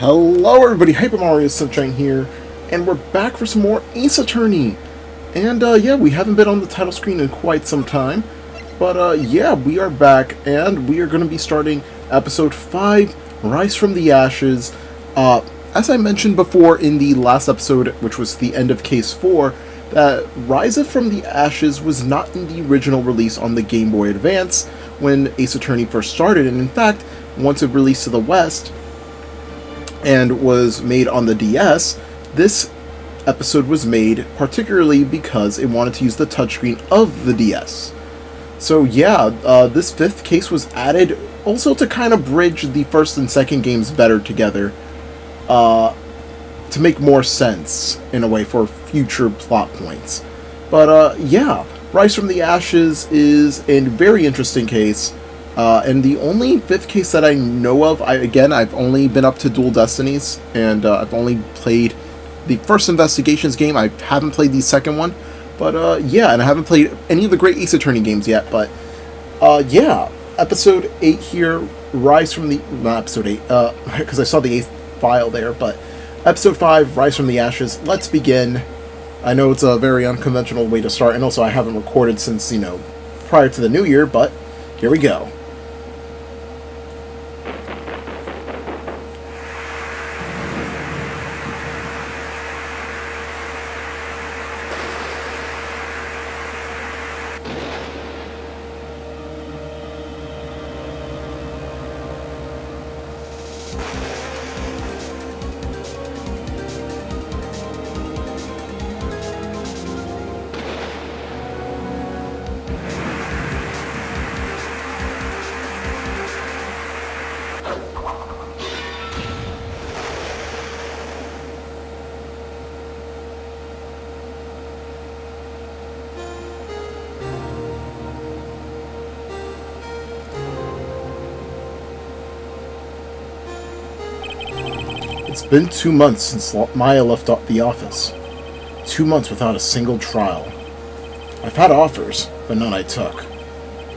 Hello everybody, Hyper Mario Sunshine here, and we're back for some more Ace Attorney. And yeah, we haven't been on the title screen in quite some time, but yeah, we are back, and we are going to be starting Episode 5, Rise from the Ashes. As I mentioned before in the last episode, which was the end of Case 4, that Rise from the Ashes was not in the original release on the Game Boy Advance when Ace Attorney first started, and in fact, once it released to the West, and was made on the DS, this episode was made particularly because it wanted to use the touchscreen of the DS. So yeah, this fifth case was added also to kind of bridge the first and second games better together, to make more sense, in a way, for future plot points. But yeah, Rise from the Ashes is a very interesting case. And the only fifth case that I know of, I've only been up to Dual Destinies, and I've only played the first Investigations game. I haven't played the second one, but yeah, and I haven't played any of the great Ace Attorney games yet, but yeah, Episode 8 here, Rise from the... not Episode 8, because I saw the 8th file there, but Episode 5, Rise from the Ashes. Let's begin. I know it's a very unconventional way to start, and also I haven't recorded since, prior to the new year, but here we go. It's been 2 months since Maya left the office. 2 months without a single trial. I've had offers, but none I took.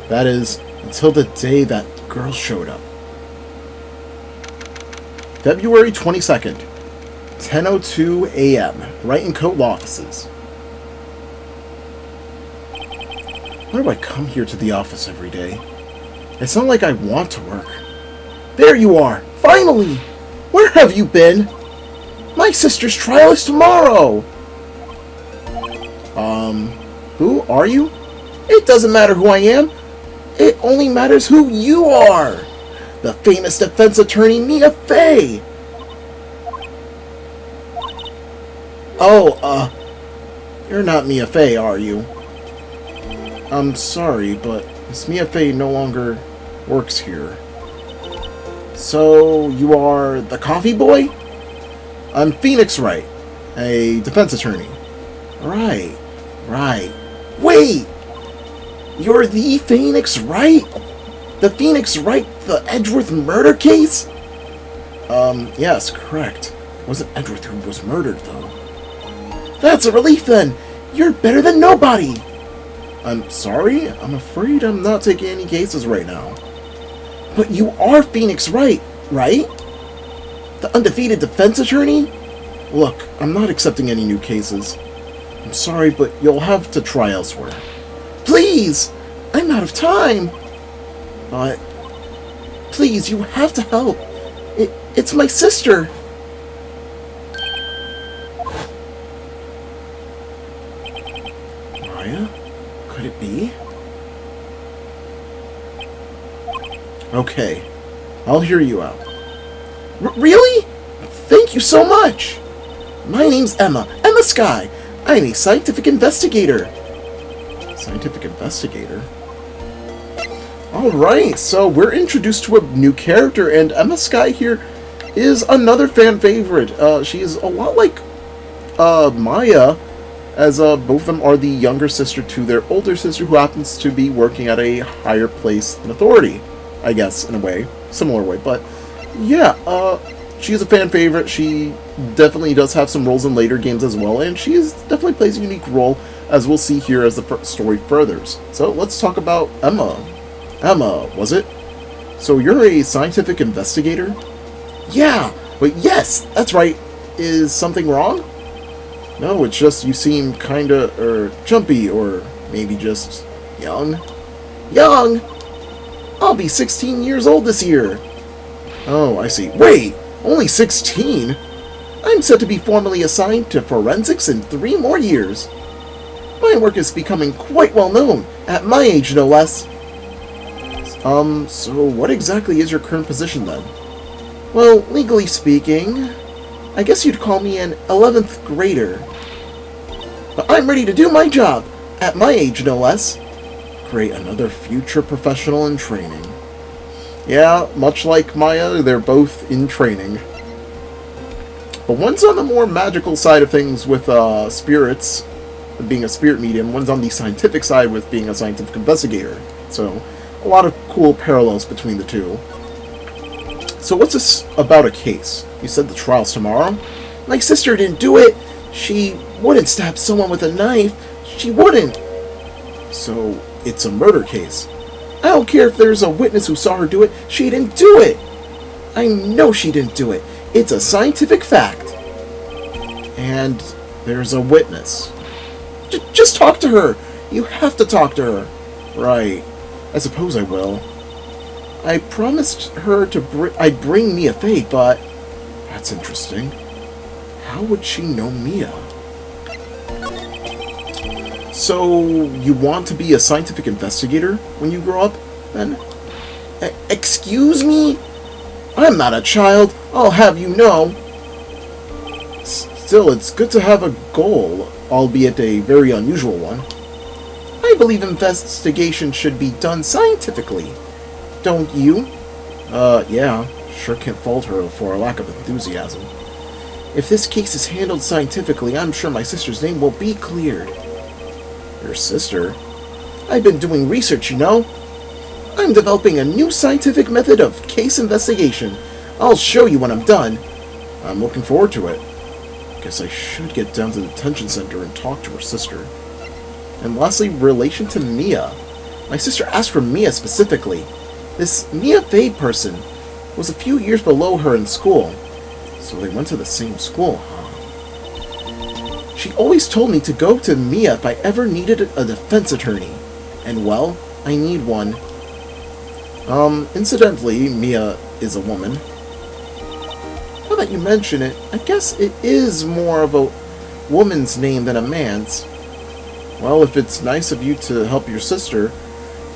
That is, until the day that girl showed up. February 22nd, 10:02 a.m., Wright & Co. offices. Why do I come here to the office every day? It's not like I want to work. There you are! Finally! Where have you been? My sister's trial is tomorrow! Who are you? It doesn't matter who I am. It only matters who you are! The famous defense attorney, Mia Fey! Oh, you're not Mia Fey, are you? I'm sorry, but Miss Mia Fey no longer works here. So, you are the coffee boy? I'm Phoenix Wright, a defense attorney. Right. Wait! You're the Phoenix Wright? The Phoenix Wright, the Edgeworth murder case? Yes, correct. It wasn't Edgeworth who was murdered, though. That's a relief, then! You're better than nobody! I'm sorry? I'm afraid I'm not taking any cases right now. But you are Phoenix Wright, right? The undefeated defense attorney? Look, I'm not accepting any new cases. I'm sorry, but you'll have to try elsewhere. Please! I'm out of time! But... please, you have to help. It's my sister! Maya? Could it be? Okay, I'll hear you out. Really? Thank you so much! My name's Ema Skye. I'm a scientific investigator. Scientific investigator? Alright, so we're introduced to a new character, and Ema Skye here is another fan favorite. She's a lot like Maya, as both of them are the younger sister to their older sister, who happens to be working at a higher place in authority. I guess, in a way. Similar way, but yeah, she's a fan favorite. She definitely does have some roles in later games as well, and she definitely plays a unique role, as we'll see here as the story furthers. So let's talk about Ema. Ema, was it? So you're a scientific investigator? Yeah, But yes, that's right. Is something wrong? No, it's just you seem kinda, jumpy, or maybe just young. Young? I'll be 16 years old this year. Oh, I see. Wait! Only 16? I'm set to be formally assigned to forensics in 3 more years. My work is becoming quite well known, at my age no less. So what exactly is your current position then? Well, legally speaking, I guess you'd call me an 11th grader. But I'm ready to do my job, at my age no less. Create another future professional in training. Yeah, much like Maya, they're both in training. But one's on the more magical side of things with spirits, being a spirit medium. One's on the scientific side with being a scientific investigator. So, a lot of cool parallels between the two. So what's this about a case? You said the trial's tomorrow? My sister didn't do it. She wouldn't stab someone with a knife. She wouldn't. So, it's a murder case. I don't care if there's a witness who saw her do it. She didn't do it. I know she didn't do it. It's a scientific fact. And there's a witness. Just talk to her. You have to talk to her. Right. I suppose I will. I promised her I'd bring Mia Fade, but that's interesting. How would she know Mia? So, you want to be a scientific investigator when you grow up, then? Excuse me? I'm not a child, I'll have you know. Still, it's good to have a goal, albeit a very unusual one. I believe investigation should be done scientifically. Don't you? Yeah. Sure can't fault her for a lack of enthusiasm. If this case is handled scientifically, I'm sure my sister's name will be cleared. Your sister? I've been doing research, you know. I'm developing a new scientific method of case investigation. I'll show you when I'm done. I'm looking forward to it. Guess I should get down to the detention center and talk to her sister. And lastly, relation to Mia. My sister asked for Mia specifically. This Mia Fade person was a few years below her in school. So they went to the same school, huh? She always told me to go to Mia if I ever needed a defense attorney. And well, I need one. Incidentally, Mia is a woman. Now that you mention it, I guess it is more of a woman's name than a man's. Well, if it's nice of you to help your sister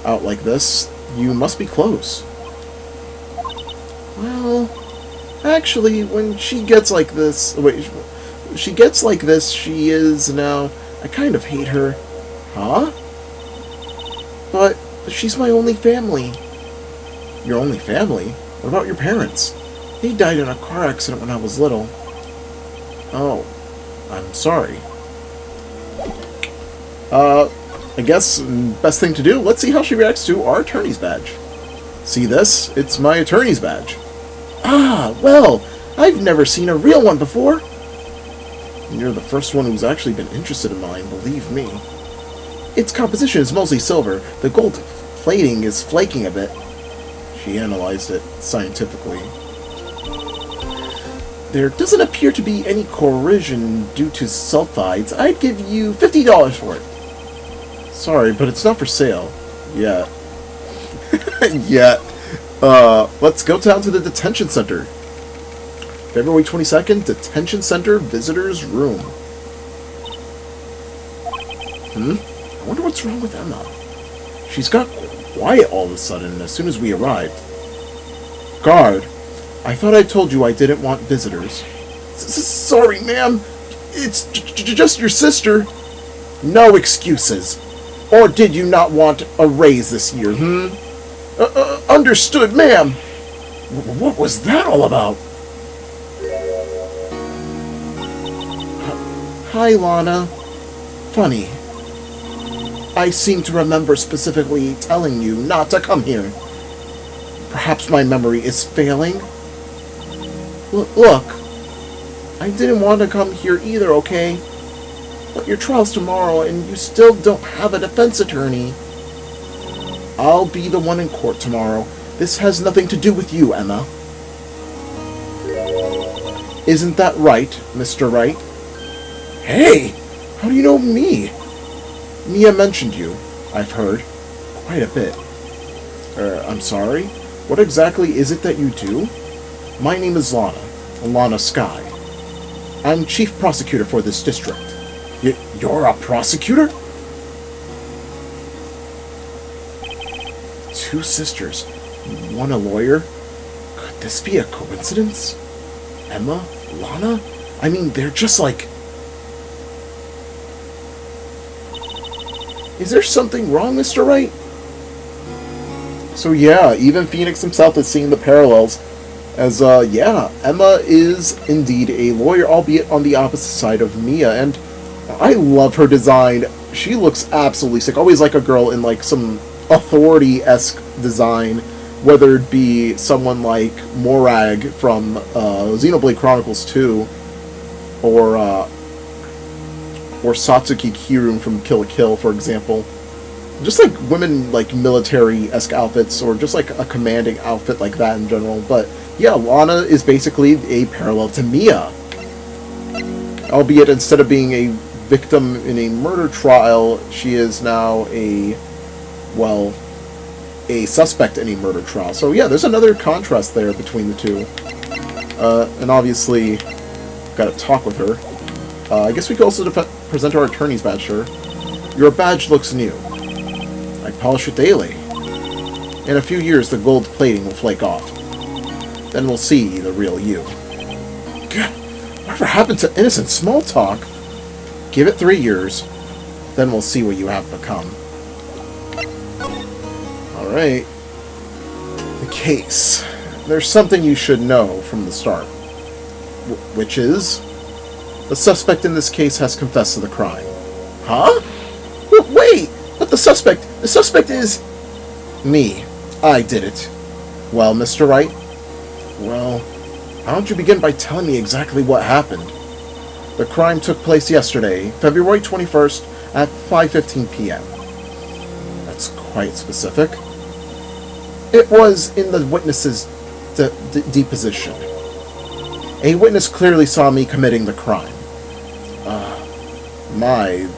out like this, you must be close. Well, actually, when she gets like this... Wait, she gets like this, she is now... I kind of hate her. Huh? But she's my only family. Your only family? What about your parents? They died in a car accident when I was little. Oh, I'm sorry. I guess best thing to do, let's see how she reacts to our attorney's badge. See this? It's my attorney's badge. Ah, well, I've never seen a real one before. You're the first one who's actually been interested in mine, believe me. Its composition is mostly silver. The gold plating is flaking a bit. She analyzed it scientifically. There doesn't appear to be any corrosion due to sulfides. I'd give you $50 for it. Sorry, but it's not for sale. Yet. Yet. Let's go down to the detention center. February 22nd, detention center visitors room. I wonder what's wrong with Emma. She's got quiet all of a sudden as soon as we arrived. Guard, I thought I told you I didn't want visitors. Sorry, ma'am. It's just your sister. No excuses. Or did you not want a raise this year, understood, ma'am. What was that all about? Hi, Lana. Funny. I seem to remember specifically telling you not to come here. Perhaps my memory is failing? Look, I didn't want to come here either, okay? But your trial's tomorrow and you still don't have a defense attorney. I'll be the one in court tomorrow. This has nothing to do with you, Emma. Isn't that right, Mr. Wright? Hey! How do you know me? Mia mentioned you, I've heard. Quite a bit. I'm sorry? What exactly is it that you do? My name is Ema Skye. I'm chief prosecutor for this district. You're a prosecutor? Two sisters, one a lawyer? Could this be a coincidence? Emma? Lana? I mean, they're just like... Is there something wrong, Mr. Wright? So yeah, even Phoenix himself is seeing the parallels. As, yeah, Emma is indeed a lawyer, albeit on the opposite side of Mia, and I love her design. She looks absolutely sick. Always like a girl in, like, some authority-esque design, whether it be someone like Morag from Xenoblade Chronicles 2, or Satsuki Kirun from Kill la Kill, for example. Just like women, like military-esque outfits, or just like a commanding outfit like that in general. But yeah, Lana is basically a parallel to Mia. Albeit instead of being a victim in a murder trial, she is now a suspect in a murder trial. So yeah, there's another contrast there between the two. And obviously, gotta talk with her. I guess we could also present our attorney's badge, sure. Your badge looks new. I polish it daily. In a few years, the gold plating will flake off. Then we'll see the real you. God, whatever happened to innocent small talk? Give it 3 years, then we'll see what you have become. Alright. The case. There's something you should know from the start. Which is... the suspect in this case has confessed to the crime. Huh? Wait! But the suspect is... me. I did it. Well, Mr. Wright? Well, why don't you begin by telling me exactly what happened? The crime took place yesterday, February 21st, at 5:15 p.m. That's quite specific. It was in the witness's deposition. A witness clearly saw me committing the crime.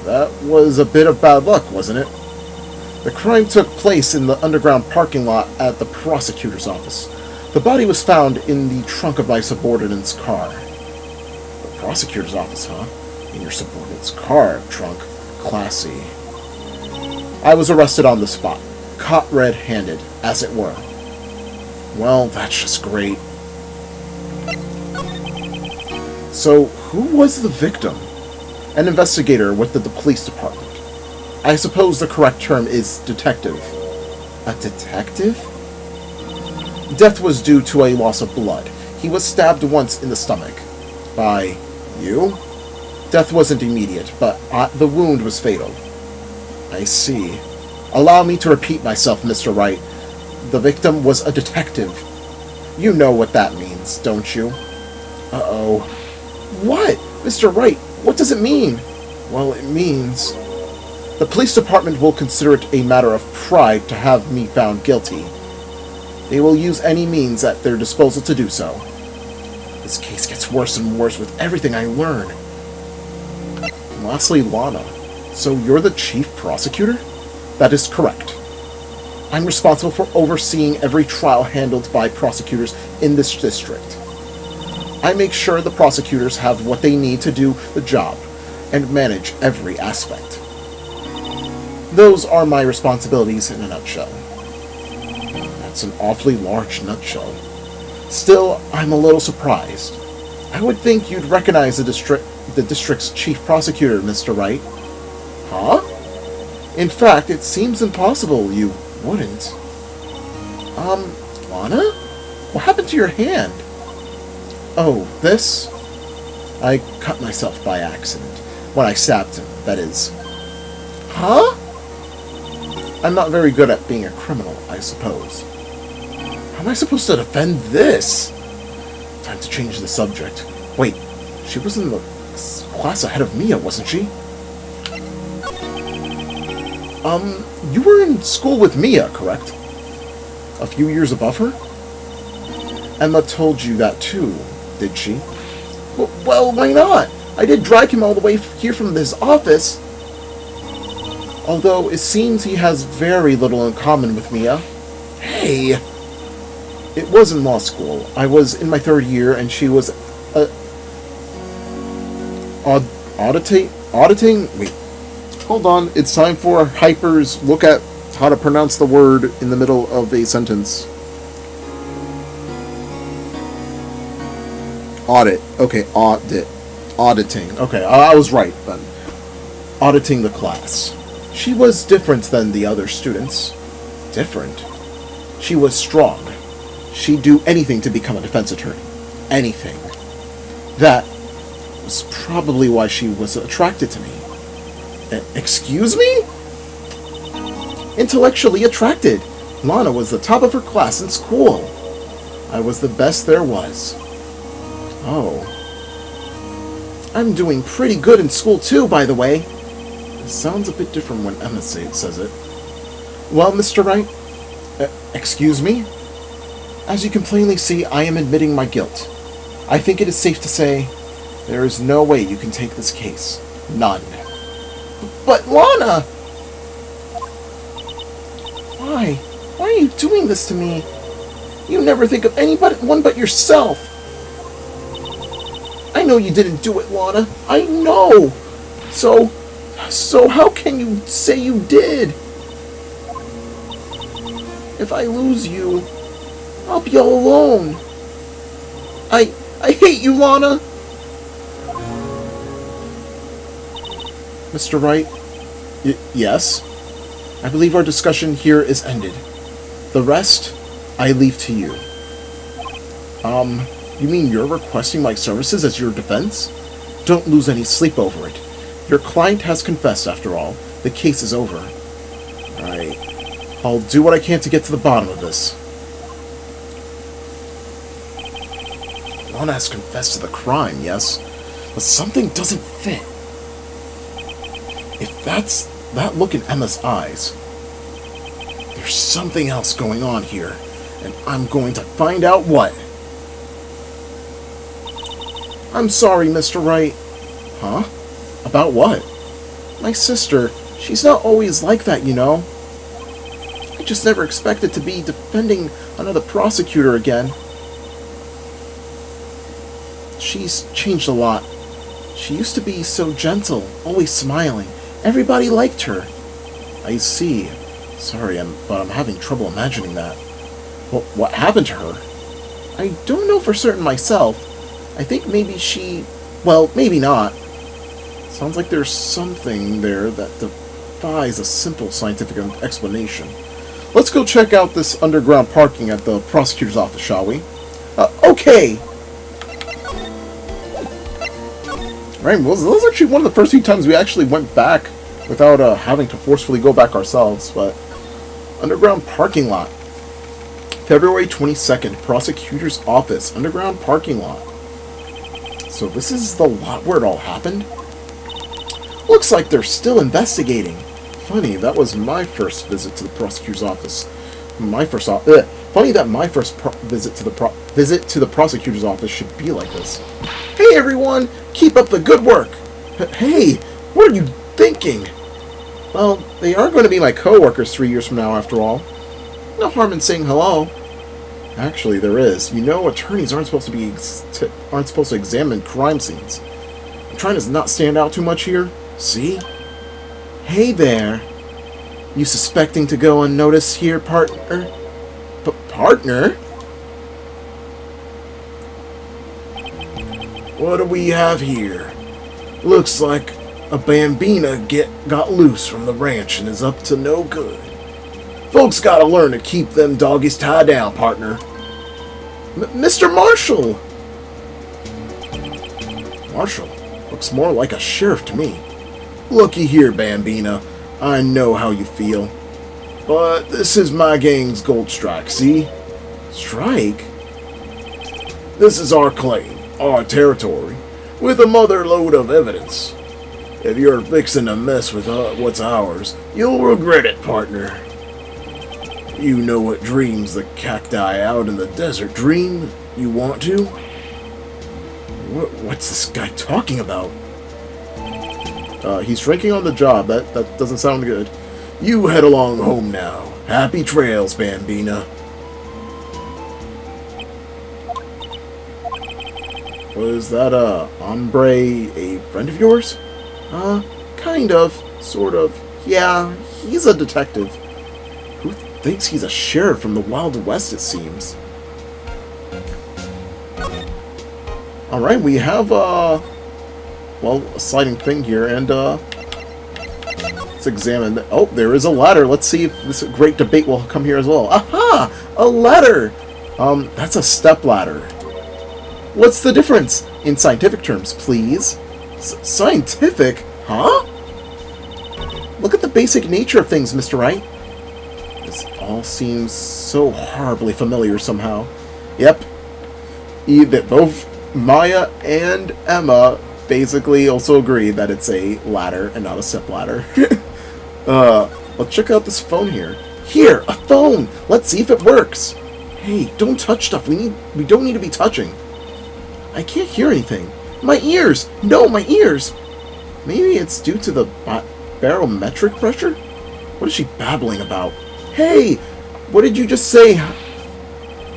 That was a bit of bad luck, wasn't it? The crime took place in the underground parking lot at the prosecutor's office. The body was found in the trunk of my subordinate's car. The prosecutor's office, huh? In your subordinate's car trunk. Classy. I was arrested on the spot. Caught red-handed, as it were. Well, that's just great. So, who was the victim? An investigator with the police department. I suppose the correct term is detective. A detective? Death was due to a loss of blood. He was stabbed once in the stomach. By you? Death wasn't immediate, but the wound was fatal. I see. Allow me to repeat myself, Mr. Wright. The victim was a detective. You know what that means, don't you? Uh-oh. What? Mr. Wright, what does it mean? Well, it means... the police department will consider it a matter of pride to have me found guilty. They will use any means at their disposal to do so. This case gets worse and worse with everything I learn. And lastly, Lana. So you're the chief prosecutor? That is correct. I'm responsible for overseeing every trial handled by prosecutors in this district. I make sure the prosecutors have what they need to do the job, and manage every aspect. Those are my responsibilities in a nutshell. That's an awfully large nutshell. Still, I'm a little surprised. I would think you'd recognize the district's chief prosecutor, Mr. Wright. Huh? In fact, it seems impossible you wouldn't. Lana? What happened to your hand? Oh, this? I cut myself by accident. When I stabbed him, that is. Huh? I'm not very good at being a criminal, I suppose. How am I supposed to defend this? Time to change the subject. Wait, she was in the class ahead of Mia, wasn't she? You were in school with Mia, correct? A few years above her? Emma told you that too, did she? Well, why not? I did drag him all the way here from his office. Although it seems he has very little in common with Mia. Hey! It was in law school. I was in my 3rd year, and she was auditing? Wait. Hold on. It's time for Hyper's look at how to pronounce the word in the middle of a sentence. Audit. Okay, audit. Auditing. Okay, I was right then. Auditing the class. She was different than the other students. Different? She was strong. She'd do anything to become a defense attorney. Anything. That was probably why she was attracted to me. Excuse me? Intellectually attracted. Lana was the top of her class in school. I was the best there was. Oh. I'm doing pretty good in school too, by the way. It sounds a bit different when Ema says it. Well, Mr. Wright? Excuse me? As you can plainly see, I am admitting my guilt. I think it is safe to say there is no way you can take this case. None. But Lana! Why? Why are you doing this to me? You never think of anyone but yourself. I know you didn't do it, Lana. I know. So how can you say you did? If I lose you, I'll be all alone. I hate you, Lana. Mr. Wright? Yes? I believe our discussion here is ended. The rest, I leave to you. You mean you're requesting my services as your defense? Don't lose any sleep over it. Your client has confessed, after all. The case is over. Right. I'll do what I can to get to the bottom of this. Lana has confessed to the crime, yes? But something doesn't fit. If that's that look in Ema's eyes, there's something else going on here, and I'm going to find out what. I'm sorry, Mr. Wright. Huh? About what? My sister, she's not always like that, you know. I just never expected to be defending another prosecutor again. She's changed a lot. She used to be so gentle, always smiling. Everybody liked her. I see. Sorry, but I'm having trouble imagining that. Well, what happened to her? I don't know for certain myself. I think maybe she... Well, maybe not. Sounds like there's something there that defies a simple scientific explanation. Let's go check out this underground parking at the prosecutor's office, shall we? Okay! Right, well, this was actually one of the first few times we actually went back without having to forcefully go back ourselves, but... Underground parking lot. February 22nd, prosecutor's office, underground parking lot. So this is the lot where it all happened? Looks like they're still investigating. Funny, that was my first visit to the prosecutor's office. Funny that my first visit to the prosecutor's office should be like this. Hey everyone, keep up the good work. Hey, what are you thinking? Well, they are going to be my co-workers 3 years from now, after all. No harm in saying hello. Actually, there is. You know, attorneys aren't supposed to examine crime scenes. I'm trying to not stand out too much here. See? Hey there. You suspecting to go unnoticed here, partner? Partner? What do we have here? Looks like a bambina got loose from the ranch and is up to no good. Folks gotta learn to keep them doggies tied down, partner. Mr. Marshall! Marshall? Looks more like a sheriff to me. Looky here, Bambina. I know how you feel. But this is my gang's gold strike, see? Strike? This is our claim, our territory, with a mother load of evidence. If you're fixing to mess with what's ours, you'll regret it, partner. You know what dreams the cacti out in the desert dream? You want to? What's this guy talking about? He's drinking on the job. That doesn't sound good. You head along home now. Happy trails, Bambina. Was that, hombre a friend of yours? Kind of. Sort of. Yeah, he's a detective. Who thinks he's a sheriff from the Wild West, it seems? Alright, we have, well, a sliding thing here, and, let's examine. Oh, there is a ladder. Let's see if this great debate will come here as well. Aha! A ladder! That's a step ladder. What's the difference? In scientific terms, please. Scientific? Huh? Look at the basic nature of things, Mr. Wright. This all seems so horribly familiar somehow. Yep. Both Maya and Emma basically also agree that it's a ladder and not a step ladder. Let's check out this phone here. Here, a phone! Let's see if it works. Hey, don't touch stuff. We don't need to be touching. I can't hear anything. My ears! No, my ears! Maybe it's due to the barometric pressure? What is she babbling about? Hey! What did you just say?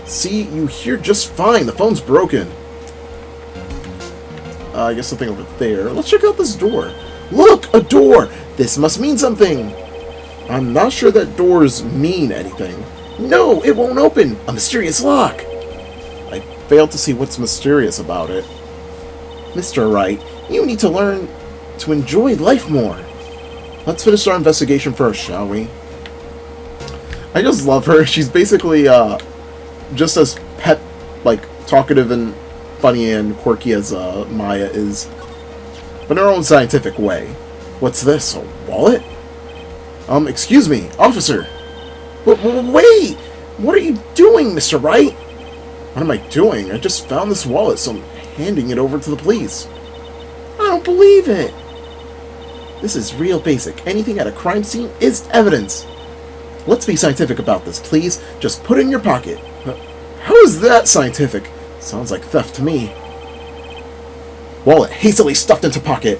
See, you hear just fine. The phone's broken. I guess something over there. Let's check out this door. Look! A door! This must mean something! I'm not sure that doors mean anything. No! It won't open! A mysterious lock! I failed to see what's mysterious about it. Mr. Wright, you need to learn to enjoy life more. Let's finish our investigation first, shall we? I just love her. She's basically, just as talkative and funny and quirky as, Maya is. But in her own scientific way. What's this? A wallet? Excuse me, officer! Wait! What are you doing, Mr. Wright? What am I doing? I just found this wallet, so I'm handing it over to the police. I don't believe it! This is real basic. Anything at a crime scene is evidence. Let's be scientific about this, please. Just put it in your pocket. How is that scientific? Sounds like theft to me. Wallet hastily stuffed into pocket.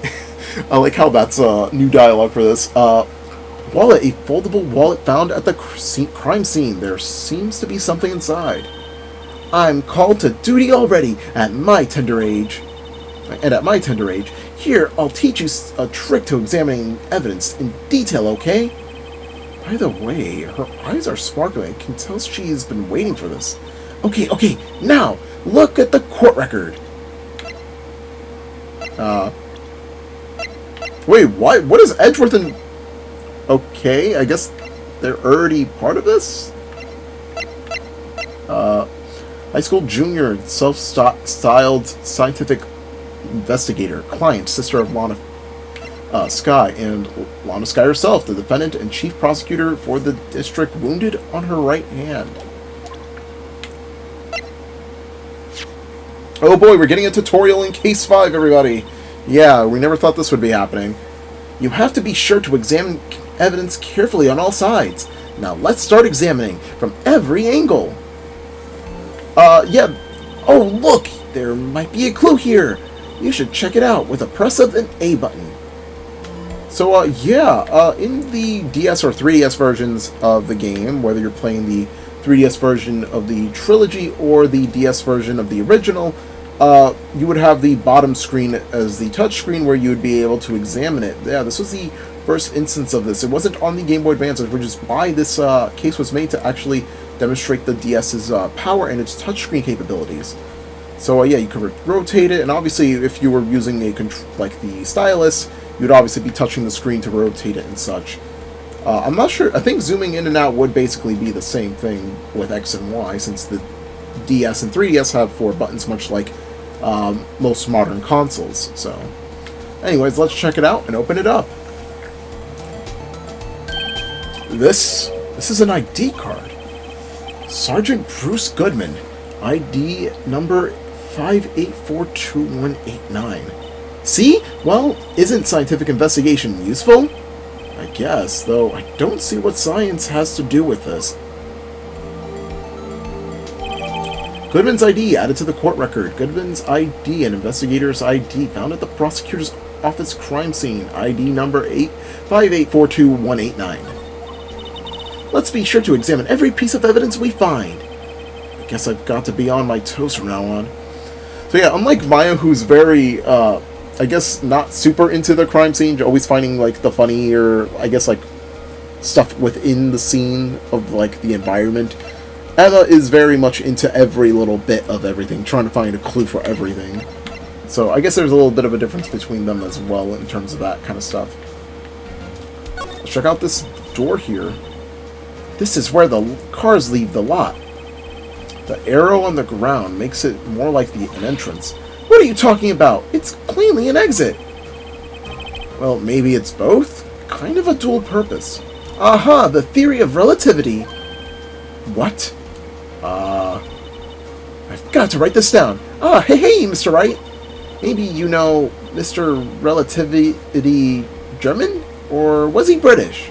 I like how that's new dialogue for this. Wallet, a foldable wallet found at the crime scene. There seems to be something inside. I'm called to duty already at my tender age. Here, I'll teach you a trick to examining evidence in detail, okay? By the way, her eyes are sparkling. I can tell she's been waiting for this. Okay, now, look at the court record. Wait, what is Edgeworth and... Okay, I guess they're already part of this? High school junior, self-styled scientific investigator, client, sister of Ema Skye, and Ema Skye herself, the defendant and chief prosecutor for the district, wounded on her right hand. Oh boy, we're getting a tutorial in Case 5, everybody! Yeah, we never thought this would be happening. You have to be sure to examine evidence carefully on all sides. Now let's start examining from every angle. Yeah. Oh, look! There might be a clue here. You should check it out with a press of an A button. So, in the DS or 3DS versions of the game, whether you're playing the 3DS version of the trilogy or the DS version of the original, you would have the bottom screen as the touch screen where you would be able to examine it. Yeah, this was the first instance of this. It wasn't on the Game Boy Advance, which is why this case was made, to actually demonstrate the DS's power and its touchscreen capabilities. So yeah, you could rotate it, and obviously if you were using like the stylus, you'd obviously be touching the screen to rotate it and such. I'm not sure. I think zooming in and out would basically be the same thing with X and Y, since the DS and 3DS have 4 buttons, much like most modern consoles. So, anyways, let's check it out and open it up. This is an ID card. Sergeant Bruce Goodman, ID number 5842189. See? Well, isn't scientific investigation useful? I guess, though I don't see what science has to do with this. Goodman's ID added to the court record. Goodman's ID and investigator's ID found at the prosecutor's office crime scene. ID number 85842-189. Let's be sure to examine every piece of evidence we find. I guess I've got to be on my toes from now on. So yeah, unlike Maya, who's very, I guess, not super into the crime scene, always finding, like, the funny or, I guess, like, stuff within the scene of, like, the environment, Emma is very much into every little bit of everything, trying to find a clue for everything. So I guess there's a little bit of a difference between them as well in terms of that kind of stuff. Let's check out this door here. This is where the cars leave the lot. The arrow on the ground makes it more like an entrance. What are you talking about? It's plainly an exit. Well, maybe it's both. Kind of a dual purpose. Aha, the theory of relativity. What? I've got to write this down. Ah, hey, Mr. Wright. Maybe you know Mr. Relativity German? Or was he British?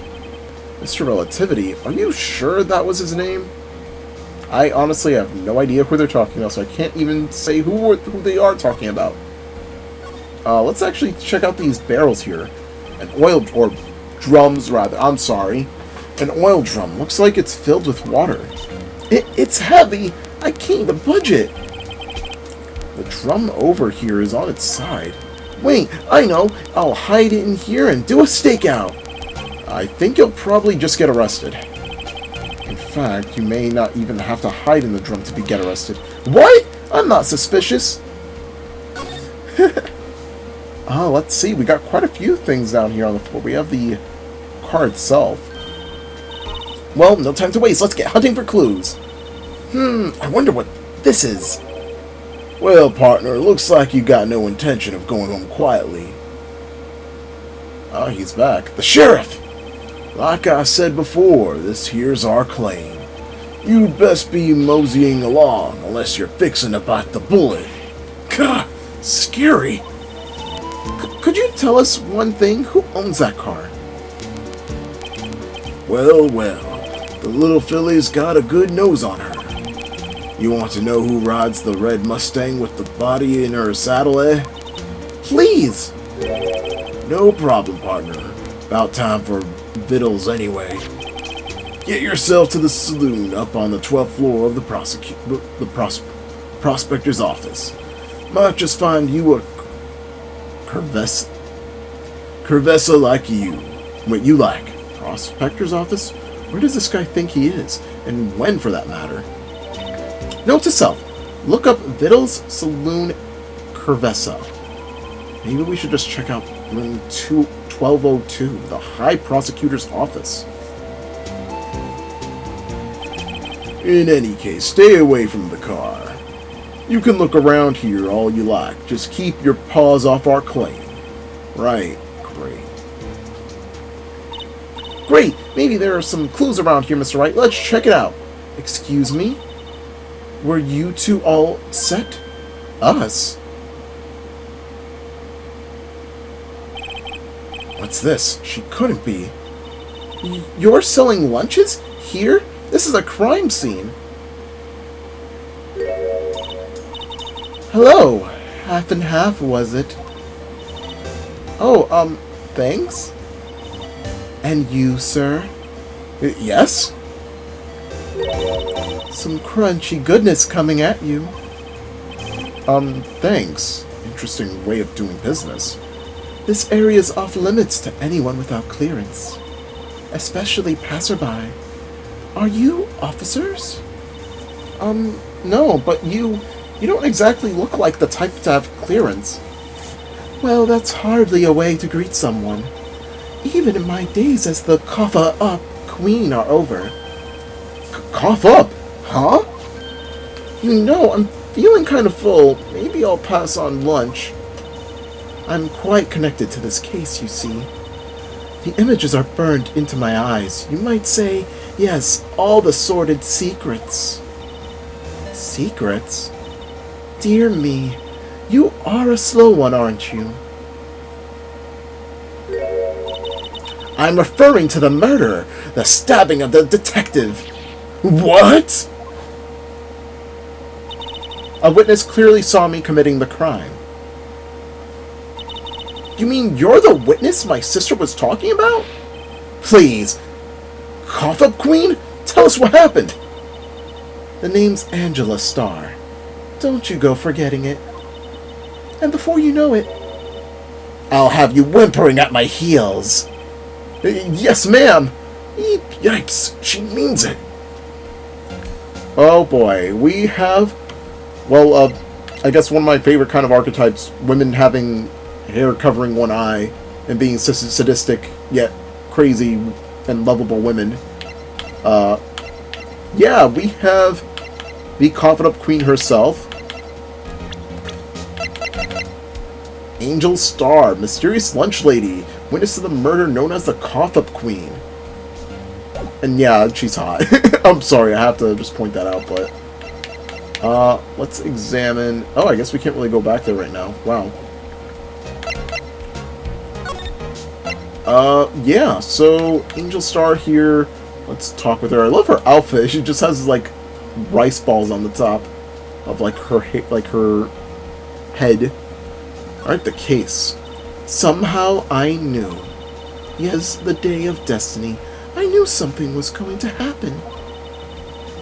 Mr. Relativity, are you sure that was his name? I honestly have no idea who they're talking about, so I can't even say who they are talking about. Let's actually check out these barrels here. An oil, or drums rather, I'm sorry. An oil drum. Looks like it's filled with water. It's heavy. I can't even budge it. The drum over here is on its side. Wait, I know. I'll hide it in here and do a stakeout. I think you'll probably just get arrested. In fact, you may not even have to hide in the drum to get arrested. What? I'm not suspicious. Let's see. We got quite a few things down here on the floor. We have the car itself. Well, no time to waste. Let's get hunting for clues. I wonder what this is. Well, partner, looks like you got no intention of going home quietly. He's back. The sheriff! Like I said before, this here's our claim. You'd best be moseying along, unless you're fixing to bite the bullet. Gah, scary. Could you tell us one thing? Who owns that car? Well, the little filly's got a good nose on her. You want to know who rides the red Mustang with the body in her saddle, eh? Please! No problem, partner. About time for victuals anyway. Get yourself to the saloon up on the 12th floor of the prospector's office. Might just find you a curvessa like you. What you like? Prospector's office? Where does this guy think he is? And when, for that matter? Note to self. Look up Vittles Saloon Curvessa. Maybe we should just check out room 1202, the High Prosecutor's office. In any case, stay away from the car. You can look around here all you like. Just keep your paws off our claim. Right, great. Maybe there are some clues around here, Mr. Wright. Let's check it out. Excuse me? Were you two all set? Us? What's this? She couldn't be. You're selling lunches? Here? This is a crime scene. Hello. Half and half, was it? Oh, thanks? And you, sir? Yes? Some crunchy goodness coming at you. Thanks. Interesting way of doing business. This area is off limits to anyone without clearance. Especially passerby. Are you officers? No, but you don't exactly look like the type to have clearance. Well, that's hardly a way to greet someone. Even in my days as the cough-up queen are over. Cough up? Huh? You know, I'm feeling kind of full. Maybe I'll pass on lunch. I'm quite connected to this case, you see. The images are burned into my eyes. You might say, yes, all the sordid secrets. Secrets? Dear me, you are a slow one, aren't you? I'm referring to the murder, the stabbing of the detective. What? A witness clearly saw me committing the crime. You mean you're the witness my sister was talking about? Please. Cough-up Queen? Tell us what happened. The name's Angela Starr. Don't you go forgetting it. And before you know it, I'll have you whimpering at my heels. Yes, ma'am. Yipes, she means it. Oh boy, we have, well, I guess one of my favorite kind of archetypes, women having hair covering one eye and being sadistic yet crazy and lovable women. Yeah, we have the Cough-Up Queen herself. Angel Starr, mysterious lunch lady, witness to the murder known as the Cough-Up Queen. And yeah, she's hot. I'm sorry, I have to just point that out, but... let's examine... Oh, I guess we can't really go back there right now. Wow. Yeah, so Angel Starr here. Let's talk with her. I love her outfit. She just has, like, rice balls on the top of, like, her head. Alright, the case. Somehow I knew. Yes, the day of destiny. I knew something was going to happen.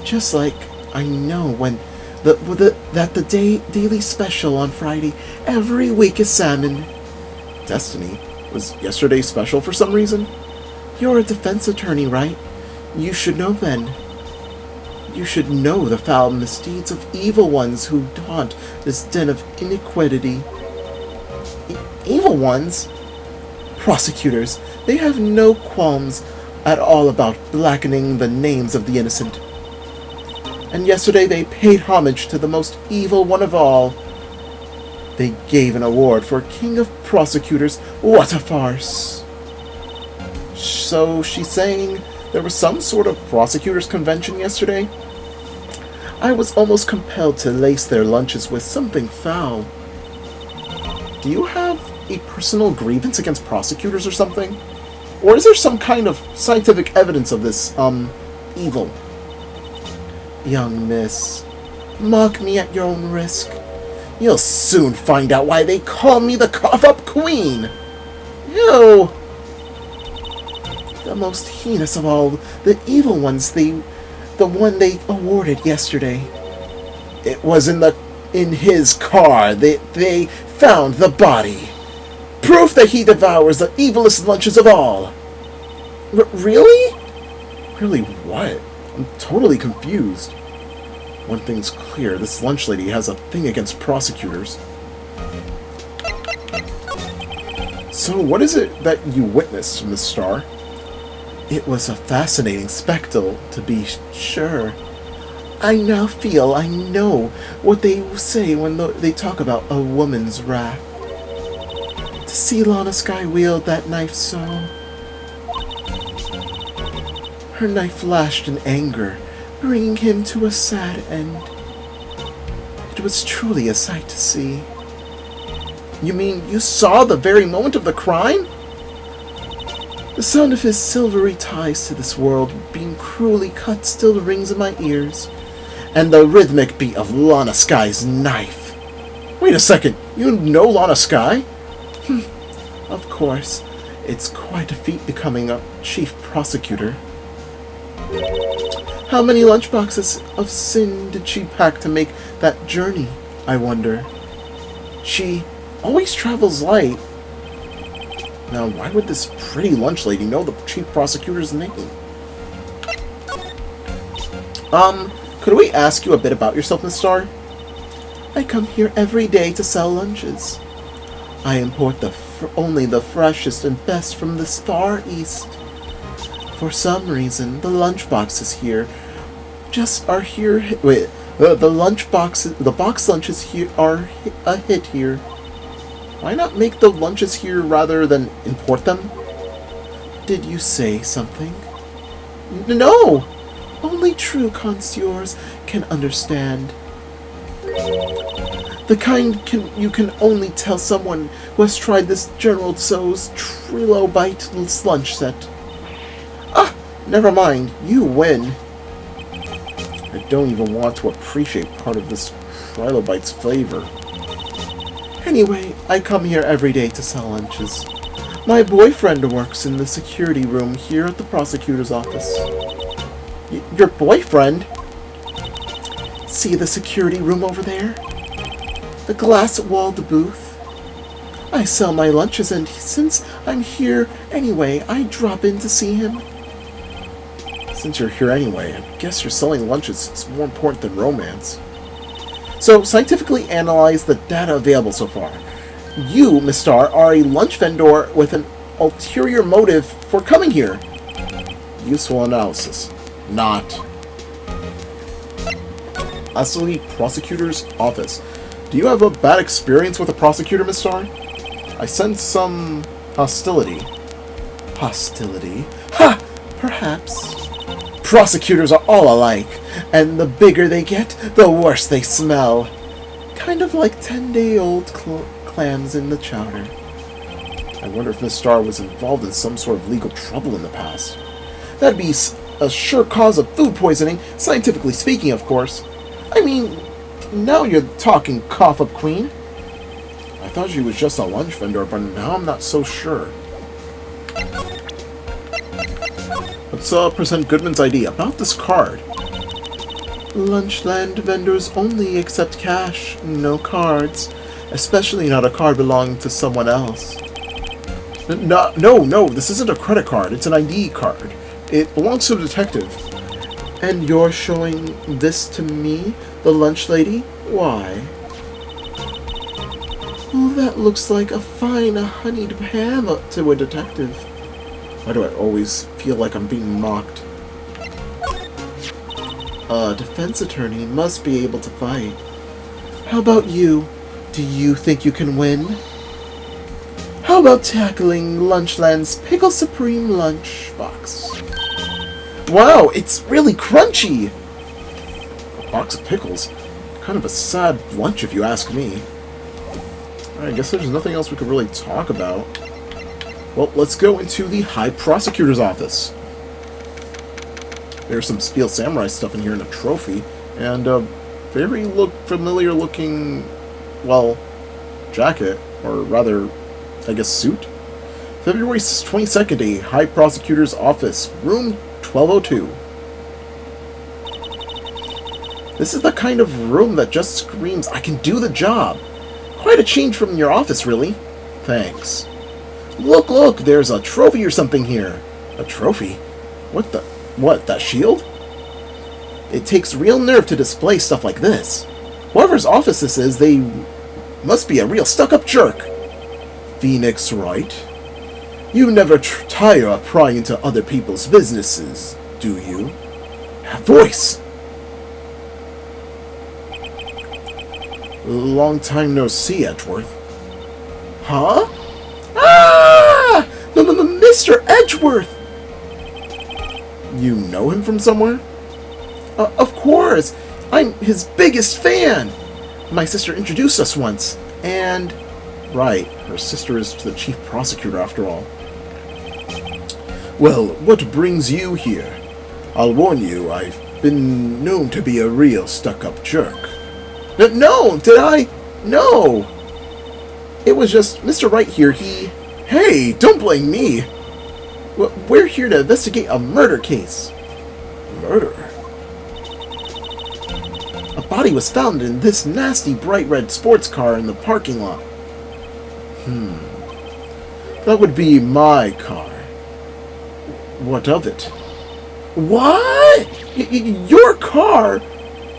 Just like I know when the daily special on Friday every week is salmon. Destiny? Was yesterday's special for some reason? You're a defense attorney, right? You should know then. You should know the foul misdeeds of evil ones who haunt this den of iniquity. Evil ones? Prosecutors. They have no qualms at all about blackening the names of the innocent. And yesterday they paid homage to the most evil one of all. They gave an award for King of Prosecutors. What a farce. So she's saying there was some sort of prosecutors' convention yesterday? I was almost compelled to lace their lunches with something foul. Do you have a personal grievance against prosecutors or something? Or is there some kind of scientific evidence of this, evil? Young miss, mock me at your own risk. You'll soon find out why they call me the Cough-Up Queen. Ew! The most heinous of all, the evil ones, the one they awarded yesterday. It was in his car that they found the body. Proof that he devours the evilest lunches of all. Really? Really what? I'm totally confused. One thing's clear, this lunch lady has a thing against prosecutors. So what is it that you witnessed, Miss Starr? It was a fascinating spectacle, to be sure. I now feel I know what they say when they talk about a woman's wrath. To see Ema Skye wield that knife so... Her knife lashed in anger, bringing him to a sad end. It was truly a sight to see. You mean you saw the very moment of the crime? The sound of his silvery ties to this world being cruelly cut still rings in my ears, and the rhythmic beat of Ema Skye's knife. Wait a second, you know Ema Skye? Of course, it's quite a feat becoming a chief prosecutor. How many lunchboxes of sin did she pack to make that journey, I wonder? She always travels light. Now, why would this pretty lunch lady know the chief prosecutor's name? Could we ask you a bit about yourself, Miss Starr? I come here every day to sell lunches. I import only the freshest and best from the far east. For some reason, the lunchboxes here the box lunches here are a hit here. Why not make the lunches here rather than import them? Did you say something? No! Only true connoisseurs can understand. The kind you can only tell someone who has tried this General Tso's Trilobite lunch set. Ah! Never mind, you win. I don't even want to appreciate part of this Trilobite's flavor. Anyway, I come here every day to sell lunches. My boyfriend works in the security room here at the prosecutor's office. Your boyfriend? See the security room over there? The glass-walled booth? I sell my lunches, and since I'm here anyway, I drop in to see him. Since you're here anyway, I guess you're selling lunches is more important than romance. So, scientifically analyze the data available so far. You, Miss Star, are a lunch vendor with an ulterior motive for coming here. Useful analysis. Not. Lastly, prosecutor's office. Do you have a bad experience with a prosecutor, Miss Star? I sense some hostility. Hostility? Ha! Perhaps. Prosecutors are all alike, and the bigger they get, the worse they smell. Kind of like 10-day-old clams in the chowder. I wonder if Miss Star was involved in some sort of legal trouble in the past. That'd be a sure cause of food poisoning, scientifically speaking, of course. I mean, now you're talking, cough-up queen. I thought she was just a lunch vendor, but now I'm not so sure. Let's present Goodman's idea about this card. Lunchland vendors only accept cash, no cards. Especially not a card belonging to someone else. No, this isn't a credit card. It's an ID card. It belongs to a detective. And you're showing this to me, the lunch lady? Why? Oh, that looks like a fine honeyed ham to a detective. Why do I always feel like I'm being mocked? A defense attorney must be able to fight. How about you? Do you think you can win? How about tackling Lunchland's Pickle Supreme lunch box? Wow, it's really crunchy! A box of pickles? Kind of a sad lunch if you ask me. I guess there's nothing else we could really talk about. Well, let's go into the High Prosecutor's office. There's some Steel Samurai stuff in here and a trophy, and a very familiar looking, well, jacket, or rather, I guess suit? February 22nd, a High Prosecutor's office, room 1202. This is the kind of room that just screams, I can do the job. Quite a change from your office, really. Thanks. Look, there's a trophy or something here. A trophy? What, that shield? It takes real nerve to display stuff like this. Whoever's office this is, they must be a real stuck-up jerk. Phoenix Wright? You never tire of prying into other people's businesses, do you? Voice! Long time no see, Edgeworth. Huh? Ah! Mr. Edgeworth! You know him from somewhere? Of course! I'm his biggest fan! My sister introduced us once, and... Right, her sister is the chief prosecutor after all. Well, what brings you here? I'll warn you, I've been known to be a real stuck-up jerk. No, did I? No! It was just Mr. Wright here, Hey, don't blame me! We're here to investigate a murder case. Murder? A body was found in this nasty bright red sports car in the parking lot. That would be my car. What of it? What? Your car?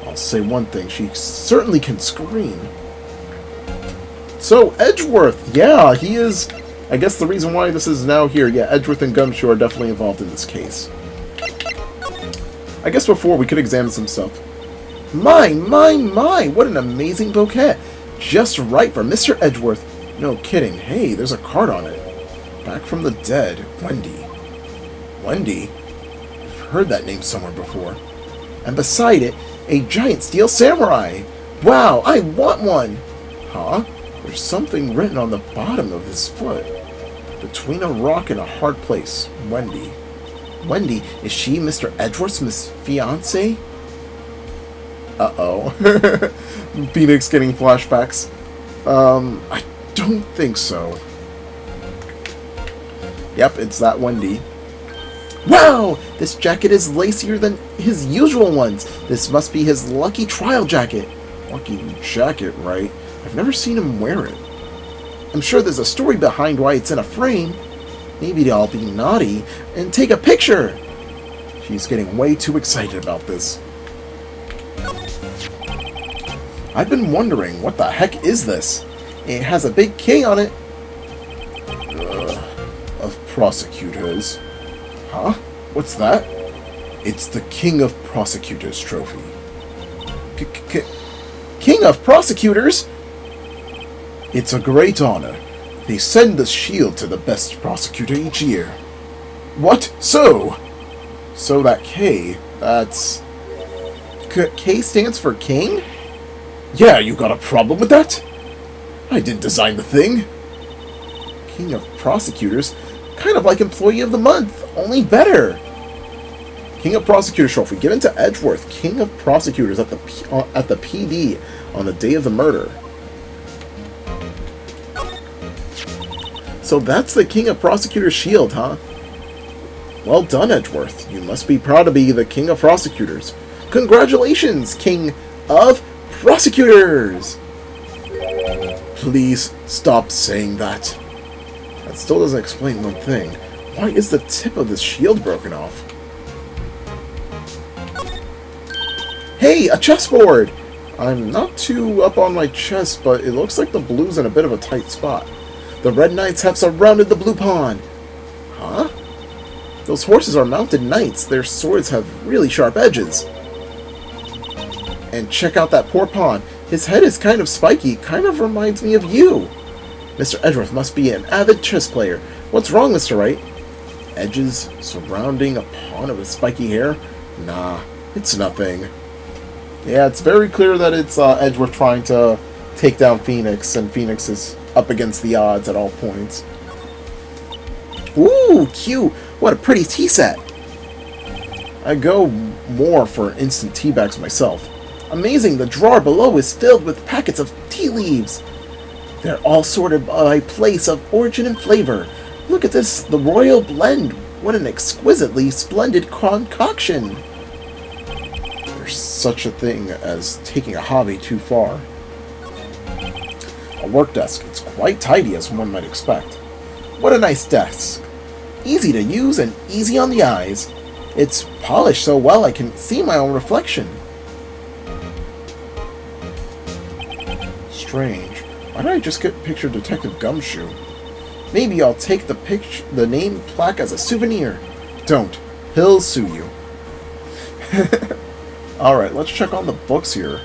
I'll say one thing, she certainly can scream. So, Edgeworth, yeah, he is, I guess the reason why this is now here. Yeah, Edgeworth and Gumshoe are definitely involved in this case. I guess before we could examine some stuff. My, what an amazing bouquet. Just right for Mr. Edgeworth. No kidding. Hey, there's a card on it. Back from the dead, Wendy. Wendy? I've heard that name somewhere before. And beside it, a giant steel samurai. Wow, I want one. Huh? There's something written on the bottom of his foot. Between a rock and a hard place. Wendy. Wendy, is she Mr. Edgeworth's fiancée? Uh-oh. Phoenix getting flashbacks. I don't think so. Yep, it's that Wendy. Wow! This jacket is lacier than his usual ones. This must be his lucky trial jacket. Lucky jacket, right? I've never seen him wear it. I'm sure there's a story behind why it's in a frame. Maybe I'll be naughty and take a picture. She's getting way too excited about this. I've been wondering, what the heck is this? It has a big K on it. Of prosecutors. Huh? What's that? It's the King of Prosecutors trophy. King of Prosecutors? It's a great honor. They send the shield to the best prosecutor each year. What? So that K, that's... K stands for king? Yeah, you got a problem with that? I didn't design the thing. King of Prosecutors? Kind of like Employee of the Month, only better. King of Prosecutors trophy given to Edgeworth, King of Prosecutors at the PD on the day of the murder. So that's the King of Prosecutors shield, huh? Well done, Edgeworth. You must be proud to be the King of Prosecutors. Congratulations, King of Prosecutors! Please stop saying that. That still doesn't explain one thing. Why is the tip of this shield broken off? Hey, a chessboard! I'm not too up on my chess, but it looks like the blue's in a bit of a tight spot. The red knights have surrounded the blue pawn. Huh? Those horses are mounted knights. Their swords have really sharp edges. And check out that poor pawn. His head is kind of spiky. Kind of reminds me of you. Mr. Edgeworth must be an avid chess player. What's wrong, Mr. Wright? Edges surrounding a pawn with spiky hair? Nah, it's nothing. Yeah, it's very clear that it's Edgeworth trying to take down Phoenix, and Phoenix is up against the odds at all points. Ooh, cute! What a pretty tea set! I go more for instant tea bags myself. Amazing, the drawer below is filled with packets of tea leaves. They're all sorted by place of origin and flavor. Look at this, the royal blend. What an exquisitely splendid concoction. There's such a thing as taking a hobby too far. A work desk. It's quite tidy, as one might expect. What a nice desk. Easy to use and easy on the eyes. It's polished so well I can see my own reflection. Strange. Why did I just get picture Detective Gumshoe? Maybe I'll take the name plaque as a souvenir. Don't. He'll sue you. Alright, let's check on the books here.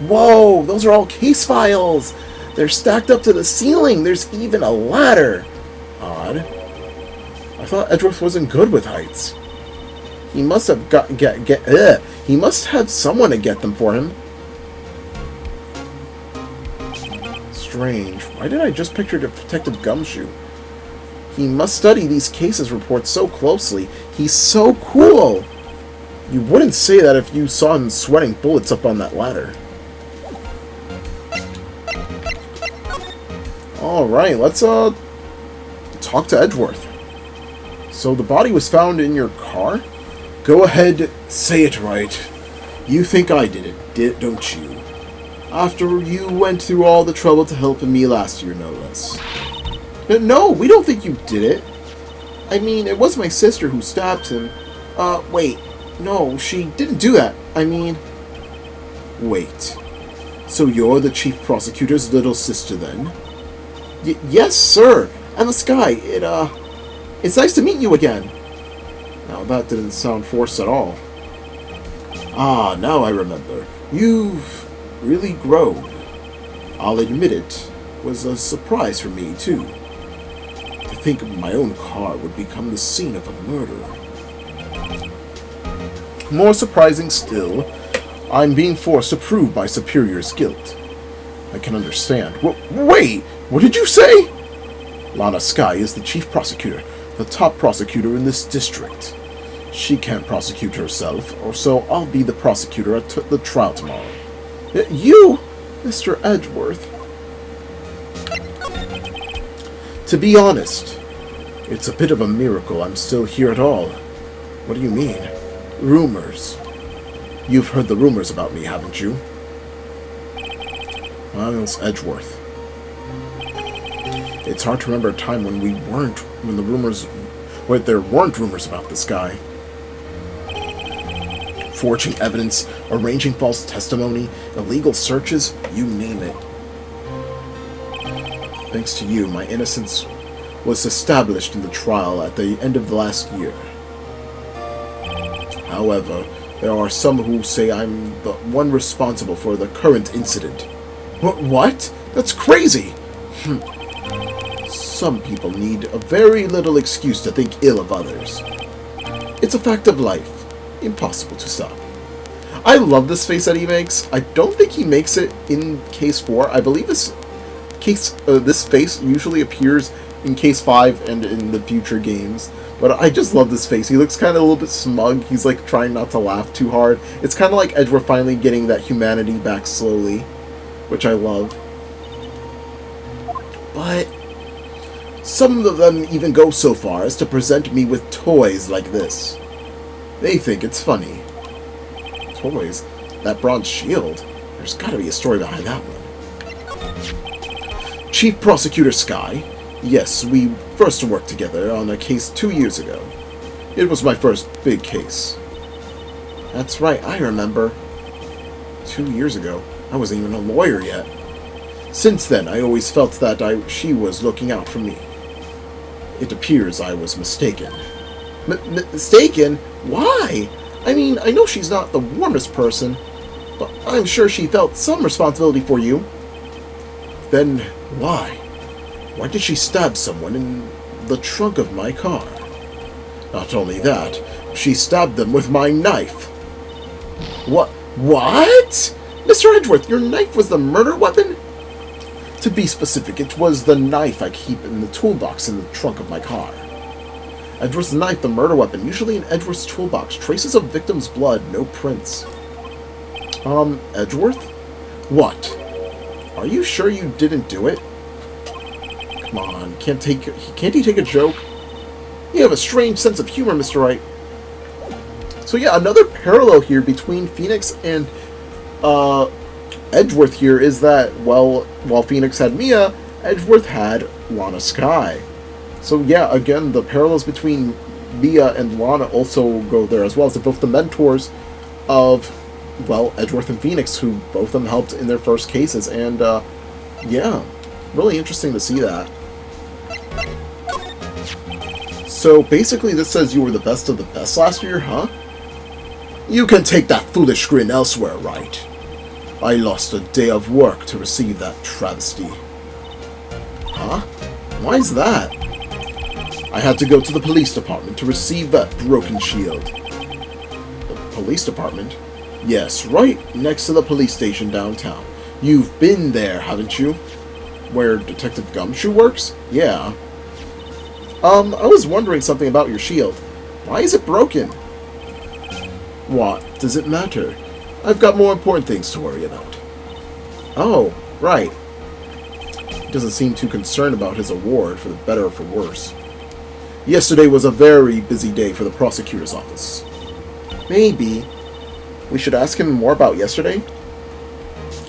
Whoa! Those are all case files! They're stacked up to the ceiling! There's even a ladder! Odd. I thought Edgeworth wasn't good with heights. He must have he must have someone to get them for him. Strange. Why did I just picture Detective Gumshoe? He must study these cases reports so closely. He's so cool! You wouldn't say that if you saw him sweating bullets up on that ladder. Alright, let's talk to Edgeworth. So the body was found in your car? Go ahead, say it right. You think I did it, don't you? After you went through all the trouble to help me last year, no less. No, we don't think you did it. I mean, it was my sister who stabbed him. Wait. No, she didn't do that. I mean... Wait. So you're the chief prosecutor's little sister, then? Yes, sir. Ema Skye, it's nice to meet you again. Now, that didn't sound forced at all. Ah, now I remember. You've really grown. I'll admit it was a surprise for me, too. To think my own car would become the scene of a murder. More surprising still, I'm being forced to prove my superior's guilt. I can understand. Wait! What did you say? Ema Skye is the chief prosecutor, the top prosecutor in this district. She can't prosecute herself, or so I'll be the prosecutor at the trial tomorrow. You, Mr. Edgeworth. To be honest, it's a bit of a miracle I'm still here at all. What do you mean? Rumors. You've heard the rumors about me, haven't you? Miles Edgeworth. It's hard to remember a time when there weren't rumors about this guy. Forging evidence, arranging false testimony, illegal searches, you name it. Thanks to you, my innocence was established in the trial at the end of the last year. However, there are some who say I'm the one responsible for the current incident. What? That's crazy! Some people need a very little excuse to think ill of others. It's a fact of life. Impossible to stop. I love this face that he makes. I don't think he makes it in Case 4. I believe this face usually appears in Case 5 and in the future games. But I just love this face. He looks kind of a little bit smug. He's like trying not to laugh too hard. It's kind of like Edgeworth finally getting that humanity back slowly, which I love. But some of them even go so far as to present me with toys like this. They think it's funny. Toys? That bronze shield? There's gotta be a story behind that one. Chief Prosecutor Skye? Yes, we first worked together on a case 2 years ago. It was my first big case. That's right, I remember. 2 years ago? I wasn't even a lawyer yet. Since then, I always felt that she was looking out for me. It appears I was mistaken. Mistaken? Why? I mean, I know she's not the warmest person, but I'm sure she felt some responsibility for you. Then why? Why did she stab someone in the trunk of my car? Not only that, she stabbed them with my knife. What? Mr. Edgeworth, your knife was the murder weapon? To be specific, it was the knife I keep in the toolbox in the trunk of my car. Edgeworth's knife, the murder weapon, usually in Edgeworth's toolbox. Traces of victim's blood, no prints. Edgeworth? What? Are you sure you didn't do it? Come on, can't he take a joke? You have a strange sense of humor, Mr. Wright. So yeah, another parallel here between Phoenix and Edgeworth here is that, well, while Phoenix had Mia, Edgeworth had Ema Skye. So yeah, again, the parallels between Mia and Lana also go there as well, as they're both the mentors of, well, Edgeworth and Phoenix, who both of them helped in their first cases, and yeah, really interesting to see that. So basically this says you were the best of the best last year, huh? You can take that foolish grin elsewhere, Wright. I lost a day of work to receive that travesty. Huh? Why is that? I had to go to the police department to receive that broken shield. The police department? Yes, right next to the police station downtown. You've been there, haven't you? Where Detective Gumshoe works? Yeah. I was wondering something about your shield. Why is it broken? What does it matter? I've got more important things to worry about. Oh, right. He doesn't seem too concerned about his award, for the better or for worse. Yesterday was a very busy day for the prosecutor's office. Maybe we should ask him more about yesterday?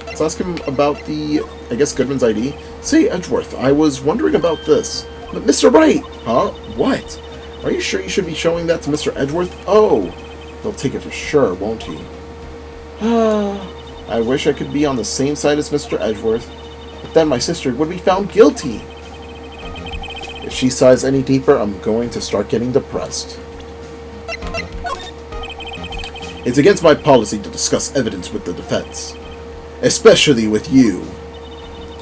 Let's ask him about the, I guess, Goodman's ID. Say, Edgeworth, I was wondering about this. But Mr. Wright! Huh? What? Are you sure you should be showing that to Mr. Edgeworth? Oh! He'll take it for sure, won't he? I wish I could be on the same side as Mr. Edgeworth, but then my sister would be found guilty. If she sighs any deeper, I'm going to start getting depressed. It's against my policy to discuss evidence with the defense. Especially with you.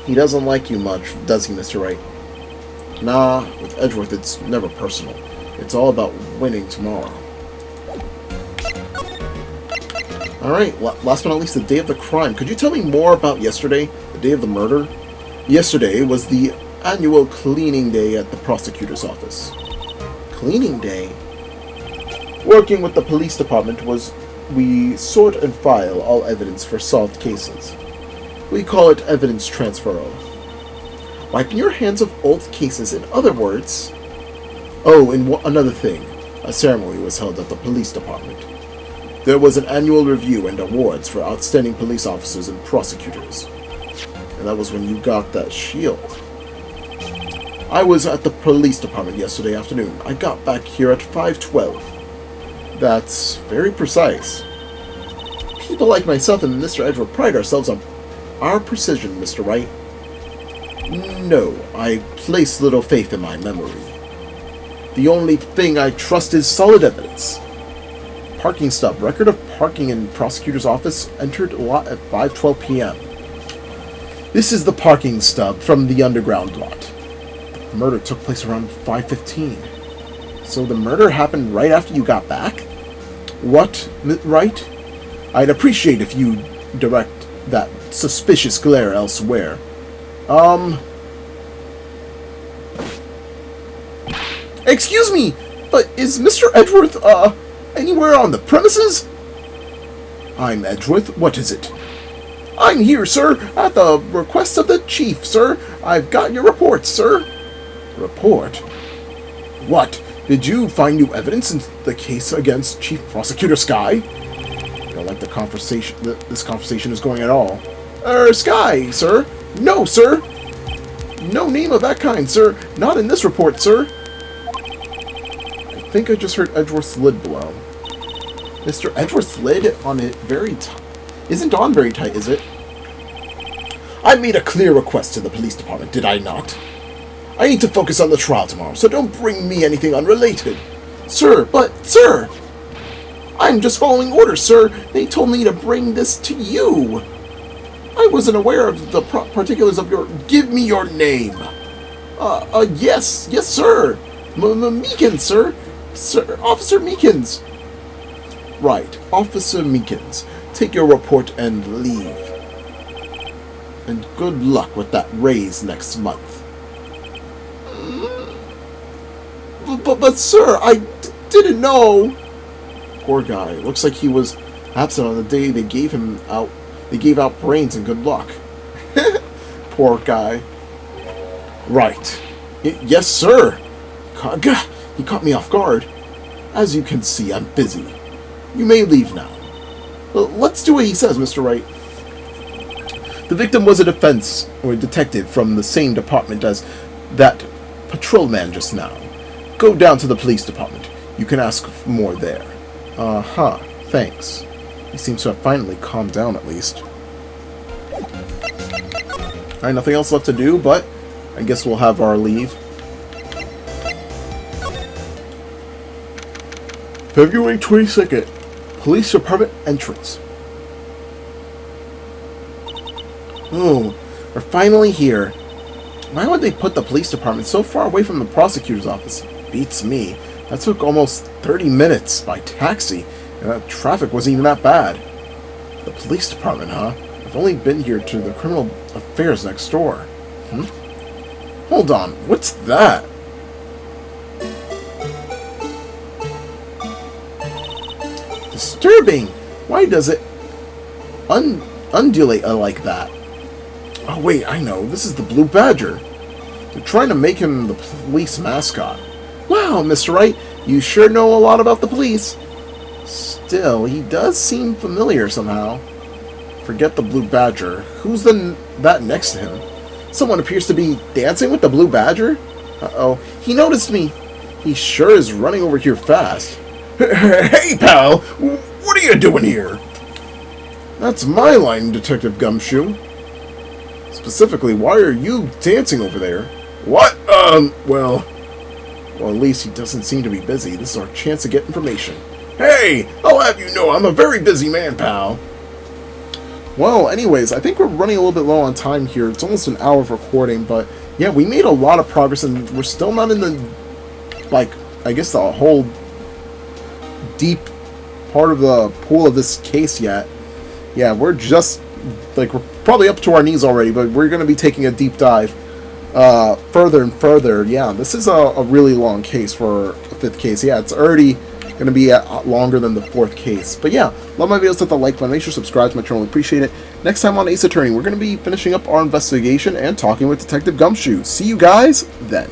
He doesn't like you much, does he, Mr. Wright? Nah, with Edgeworth it's never personal. It's all about winning tomorrow. Alright, last but not least, the day of the crime. Could you tell me more about yesterday, the day of the murder? Yesterday was the annual cleaning day at the prosecutor's office. Cleaning day? Working with the police department we sort and file all evidence for solved cases. We call it evidence transferal. Wiping your hands of old cases, in other words. Oh, and another thing. A ceremony was held at the police department. There was an annual review and awards for outstanding police officers and prosecutors. And that was when you got that shield. I was at the police department yesterday afternoon. I got back here at 5:12. That's very precise. People like myself and Mr. Edward pride ourselves on our precision, Mr. Wright. No, I place little faith in my memory. The only thing I trust is solid evidence. Parking stop. Record of parking in prosecutor's office entered lot at 5:12 p.m. This is the parking stub from the underground lot. The murder took place around 5:15. So the murder happened right after you got back? What, Wright? I'd appreciate if you direct that suspicious glare elsewhere. Excuse me, but is Mr. Edgeworth, anywhere on the premises? I'm Edgeworth. What is it? I'm here, sir, at the request of the chief, sir. I've got your report, sir. Report? What? Did you find new evidence in the case against Chief Prosecutor Skye? I don't like the conversation. This conversation is going at all. Skye, sir? No, sir. No name of that kind, sir. Not in this report, sir. I think I just heard Edgeworth's lid blow. Mr. Edgeworth's lid on it very tight. Isn't on very tight, is it? I made a clear request to the police department, did I not? I need to focus on the trial tomorrow, so don't bring me anything unrelated. Sir, sir! I'm just following orders, sir. They told me to bring this to you. I wasn't aware of the particulars of your... Give me your name. Yes, sir. Meekins, sir. Sir, Officer Meekins. Right, Officer Meekins. Take your report and leave. And good luck with that raise next month. But sir, I didn't know. Poor guy. Looks like he was absent on the day they gave out brains and good luck. Poor guy. Right. Yes, sir. He caught me off guard. As you can see, I'm busy. You may leave now. Let's do what he says, Mr. Wright. The victim was a detective from the same department as that patrolman just now. Go down to the police department. You can ask more there. Thanks. He seems to have finally calmed down at least. Alright, nothing else left to do, but I guess we'll have our leave. February 22nd. Police department entrance. Oh, we're finally here. Why would they put the police department so far away from the prosecutor's office? Beats me. That took almost 30 minutes by taxi, and that traffic wasn't even that bad. The police department, huh? I've only been here to the criminal affairs next door. Hold on, what's that? Disturbing! Why does it undulate like that? Oh wait, I know. This is the Blue Badger. They're trying to make him the police mascot. Wow, Mr. Wright, you sure know a lot about the police. Still, he does seem familiar somehow. Forget the Blue Badger. Who's that next to him? Someone appears to be dancing with the Blue Badger? Uh-oh. He noticed me. He sure is running over here fast. Hey, pal! What are you doing here? That's my line, Detective Gumshoe. Specifically, why are you dancing over there? What? Well, at least he doesn't seem to be busy. This is our chance to get information. Hey! I'll have you know I'm a very busy man, pal. Well, anyways, I think we're running a little bit low on time here. It's almost an hour of recording, but yeah, we made a lot of progress, and we're still not in the, I guess the whole deep part of the pool of this case yet. Yeah, we're just, we're probably up to our knees already, but we're going to be taking a deep dive further and further. Yeah, this is a really long case for a fifth case. Yeah, it's already going to be longer than the 4th case. But yeah, love my videos, hit the like button, make sure to subscribe to my channel, appreciate it. Next time on Ace Attorney, we're going to be finishing up our investigation and talking with Detective Gumshoe. See you guys then.